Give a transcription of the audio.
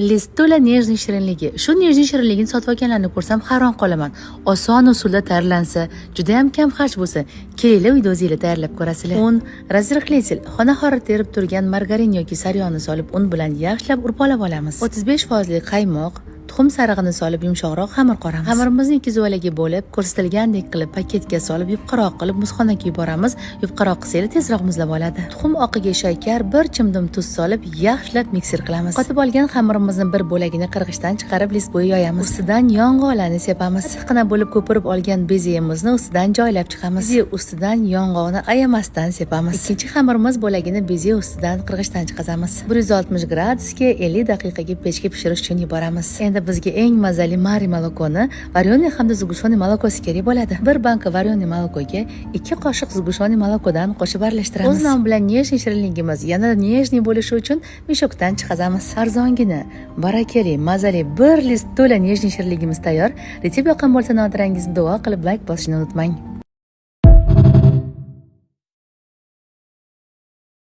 List to'la nejniy shirinligi. Shu nejniy shirinligini sotib olganlarni ko'rsam hayron qolaman. Oson usulda tayyorlansa, juda ham kam xarj bo'lsa, keling uyda o'zingizlar tayyorlab ko'rasizlar. Un, razrıhletil, xona haroratida erib turgan margarin yoki saryonni solib, un bilan yaxshilab urpolab olamiz. 35% qaymoq, tuxum sarig'ini solib yumshoqroq xamir qoramiz. Xamirimizni ikki zuvalaga bo'lib, ko'rsatilgandek qilib paketga solib, yupqaroq qilib muzxonaga yuboramiz. Yupqaroq qilsangiz tezroq muzlab oladi. Tuxum oqiga shakar, bir chimdim tuz solib, yaxshilab mikser qilamiz. Qotib olgan xamirimizni bir bo'lagini qirg'ichdan chiqarib list bo'yi yoyamiz. Ustidan yong'oqlarni sepamiz. Qatiqqina bo'lib ko'pirib olgan bezeyimizni ustidan joylab chiqamiz. Bezey ustidan yong'oqni ayamasdan sepamiz. Ikkinchi xamirimiz bo'lagini bezey ustidan qirg'ichdan chiqazamiz. 160 gradusga 50 daqiqaga pechga pishirish uchun yuboramiz. Endi bizga eng mazali mari molokoni, varyoniy hamda zgushoniy molokosi kerak bo'ladi. Bir banka varyoniy molokoga 2 qoshiq zgushoniy molokodan qo'shib aralashtiramiz. O'z nomi bilan nejniy shirinligimiz yana nejniy bo'lishi uchun mishokdan chiqazamiz. Arzongina, barakali, mazali bir list to'la nejniy shirinligimiz tayyor. Retsept yoqqan bo'lsa, notirangizni duo qilib like bosishni unutmang.